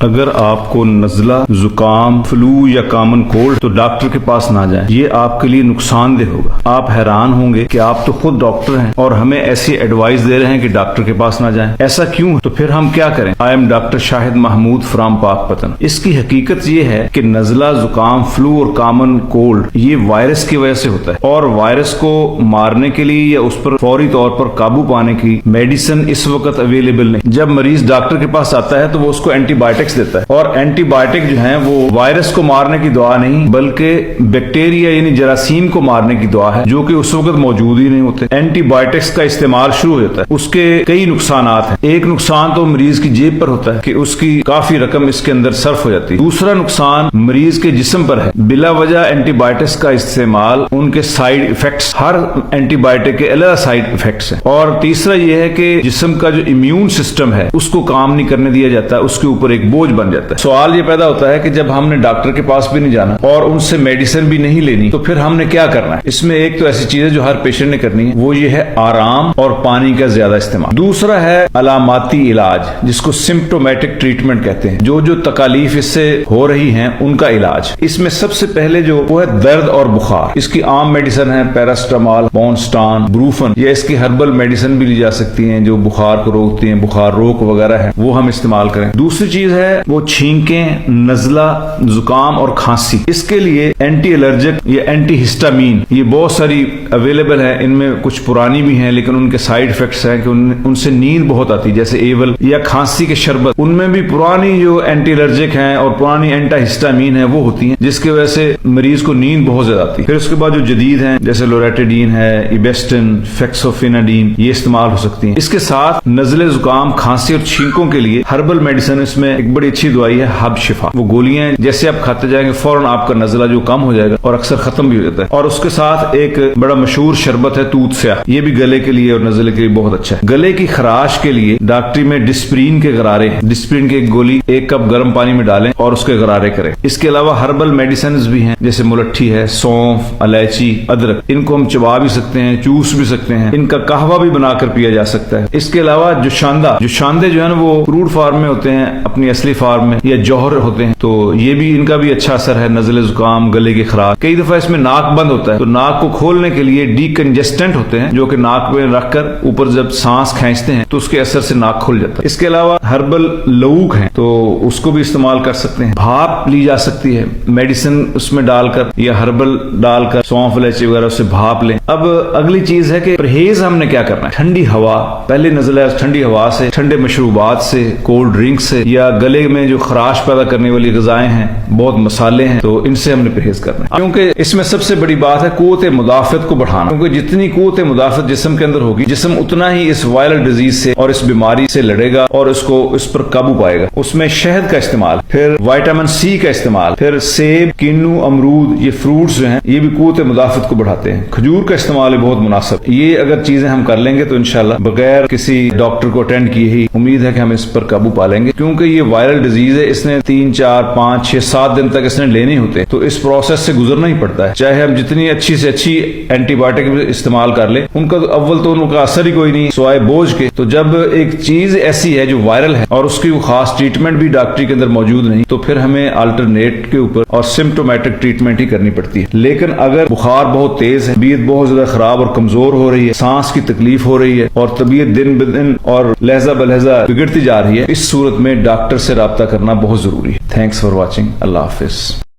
اگر آپ کو نزلہ، زکام، فلو یا کامن کولڈ تو ڈاکٹر کے پاس نہ جائیں، یہ آپ کے لیے نقصان دہ ہوگا۔ آپ حیران ہوں گے کہ آپ تو خود ڈاکٹر ہیں اور ہمیں ایسی ایڈوائز دے رہے ہیں کہ ڈاکٹر کے پاس نہ جائیں، ایسا کیوں ہے؟ تو پھر ہم کیا کریں؟ I am doctor Shahid Mahmood from Pakpattan. اس کی حقیقت یہ ہے کہ نزلہ، زکام، فلو اور کامن کولڈ یہ وائرس کی وجہ سے ہوتا ہے، اور وائرس کو مارنے کے لیے یا اس پر فوری طور پر قابو پانے کی میڈیسن اس وقت اویلیبل نہیں۔ جب مریض ڈاکٹر کے پاس آتا ہے تو وہ اس کو اینٹی بایوٹکس دیتا ہے، اور اینٹی بایوٹک جو ہیں وہ وائرس کو مارنے کی دعا نہیں بلکہ بیکٹیریا یعنی جراثیم کو مارنے کی دعا ہے، جو کہ اس وقت موجود ہی نہیں ہوتے۔ اینٹی بایوٹکس کا استعمال شروع ہو جاتا ہے، اس کے کئی نقصانات ہیں۔ ایک نقصان تو مریض کی جیب پر ہوتا ہے کہ اس کی کافی رقم اس کے اندر صرف ہو جاتی ہے۔ دوسرا نقصان مریض کے جسم پر ہے، بلا وجہ اینٹی بایوٹکس کا استعمال، ان کے سائیڈ ایفیکٹس، ہر اینٹی بایوٹک کے علیحدہ سائیڈ ایفیکٹس ہیں۔ اور تیسرا یہ ہے کہ جسم کا جو امیون سسٹم ہے اس کو کام نہیں کرنے دیا جاتا، اس کے اوپر ایک بوجھ بن جاتا ہے۔ سوال یہ پیدا ہوتا ہے کہ جب ہم نے ڈاکٹر کے پاس بھی نہیں جانا اور ان سے میڈیسن بھی نہیں لینی تو پھر ہم نے کیا کرنا ہے؟ اس میں ایک تو ایسی چیز ہے جو ہر پیشنٹ نے کرنی ہے، وہ یہ ہے آرام اور پانی کا زیادہ استعمال۔ دوسرا ہے علاماتی علاج، جس کو سمپٹومیٹک ٹریٹمنٹ کہتے ہیں، جو تکالیف اس سے ہو رہی ہیں ان کا علاج۔ اس میں سب سے پہلے جو وہ ہے درد اور بخار۔ اس کی عام میڈیسن ہے پیراسٹامال، بونسٹان، بروفن، یا اس کی ہربل میڈیسن بھی لی جا سکتی ہیں جو بخار کو روکتی ہیں، بخار روک وغیرہ ہے، وہ ہم استعمال کریں۔ دوسری چیز ہے وہ چھینکیں، نزلہ، زکام اور کھانسی۔ اس کے لیے اینٹی الرجک یا اینٹی ہسٹامین یہ بہت ساری اویلیبل ہے، ان میں کچھ پرانی بھی ہیں لیکن ان کے سائیڈ ایفیکٹس ہیں کہ ان سے نیند بہت آتی ہے، جیسے ایول یا کھانسی کے شربت، ان میں بھی پرانی جو اینٹی الرجک ہیں اور پرانی اینٹی ہسٹامین ہیں وہ ہوتی ہیں، جس کی وجہ سے مریض کو نیند بہت زیادہ آتی ہے۔ پھر اس کے بعد جو جدید ہیں جیسے لوریٹیڈین ہے، ایبیسٹن، فیکسوفیناڈین، یہ استعمال ہو سکتی ہیں۔ اس کے ساتھ نزلے، زکام، کھانسی اور چھینکوں کے لیے ہربل میڈیسن، اس میں ایک بڑی اچھی دوائی ہے حب شفا۔ وہ گولیاں جیسے آپ کھاتے جائیں گے فوراً آپ کا نزلہ جو کم ہو جائے گا اور اکثر ختم بھی ہو جاتا ہے۔ اور اس کے ساتھ ایک بڑا مشہور شربت ہے توت سیاہ، یہ بھی گلے کے لیے اور نزلے کے لیے بہت اچھا ہے۔ گلے کی خراش کے لیے ڈاکٹری میں ڈسپرین کے غرارے ہیں، ڈسپرین کی ایک گولی 1 کپ گرم پانی میں ڈالیں اور اس کے غرارے کریں۔ اس کے علاوہ ہربل میڈیسنز بھی ہیں جیسے ملٹھی ہے، سونف، الائچی، ادرک، ان کو ہم چبا بھی سکتے ہیں، چوس بھی سکتے ہیں، ان کا قہوہ بھی بنا کر پیا جا سکتا ہے۔ اس کے علاوہ جوشاندے جو ہے نا وہ کروڈ فارم میں ہوتے ہیں، اپنی اصلی فارم میں یا جوہر ہوتے ہیں، تو یہ بھی ان کا بھی اچھا اثر ہے نزلے، زکام، گلے کی خراش۔ کئی دفعہ اس میں ناک بند ہوتا ہے تو ناک کو کھولنے کے لیے ڈی کنجسٹنٹ ہوتے ہیں جو کہ ناک میں رکھ کر اوپر جب سانس کھینچتے ہیں تو اس کے اثر سے ناک کھل جاتا ہے۔ اس کے علاوہ ہربل لوک ہیں تو اس کو بھی استعمال کر سکتے ہیں۔ بھاپ لی جا سکتی ہے، میڈیسن اس میں ڈال کر یا ہربل ڈال کر، سونف، الائچی وغیرہ سے بھاپ لیں۔ اب اگلی چیز ہے کہ پرہیز ہم نے کیا کرنا ہے؟ ٹھنڈی ہوا، پہلے نزلہ ٹھنڈی ہوا سے، ٹھنڈے مشروبات سے، کولڈ ڈرنک سے، یا گلے میں جو خراش پیدا کرنے والی غذائیں ہیں، بہت مسالے ہیں، تو ان سے ہم نے پرہیز کرنا ہے۔ کیونکہ اس میں سب سے بڑی بات ہے قوت مدافعت کو بڑھانا، کیونکہ جتنی قوت مدافعت جسم کے اندر ہوگی، جسم اتنا ہی اس وائرل ڈیزیز سے اور اس بیماری سے لڑے گا اور اس پر قابو پائے گا۔ اس میں شہد کا استعمال، پھر وائٹامن سی کا استعمال، پھر سیب، کینو، امرود، یہ فروٹس جو ہیں یہ بھی قوت مدافعت کو بڑھاتے ہیں۔ کھجور کا استعمال بھی بہت مناسب۔ یہ اگر چیزیں ہم کر لیں گے تو انشاءاللہ بغیر کسی ڈاکٹر کو اٹینڈ کیے ہی امید ہے کہ ہم اس پر قابو پا لیں گے، کیونکہ یہ وائرل ڈیزیز ہے، اس نے 3، 4، 5، 6، 7 دن تک اس نے لینے ہوتے، تو اس پروسیس سے گزرنا ہی پڑتا ہے۔ چاہے ہم جتنی اچھی سے اچھی اینٹی بایوٹک استعمال کر لیں، ان کا اول تو ان کا اثر ہی کوئی نہیں سوائے بوجھ کے۔ تو جب ایک چیز ایسی ہے جو وائرل ہے اور اس کی خاص ٹریٹمنٹ بھی ڈاکٹری کے اندر موجود نہیں، تو پھر ہمیں الٹرنیٹ کے اوپر اور سمپٹومیٹک ٹریٹمنٹ ہی کرنی پڑتی ہے۔ لیکن اگر بخار بہت تیز ہے، طبیعت بہت زیادہ خراب اور کمزور ہو رہی ہے، سانس کی تکلیف ہو رہی ہے اور طبیعت دن بدن اور لہجہ بلہجہ بگڑتی جا رہی ہے، اس صورت میں ڈاکٹر سے رابطہ کرنا بہت ضروری ہے۔ Thanks for watching. اللہ حافظ۔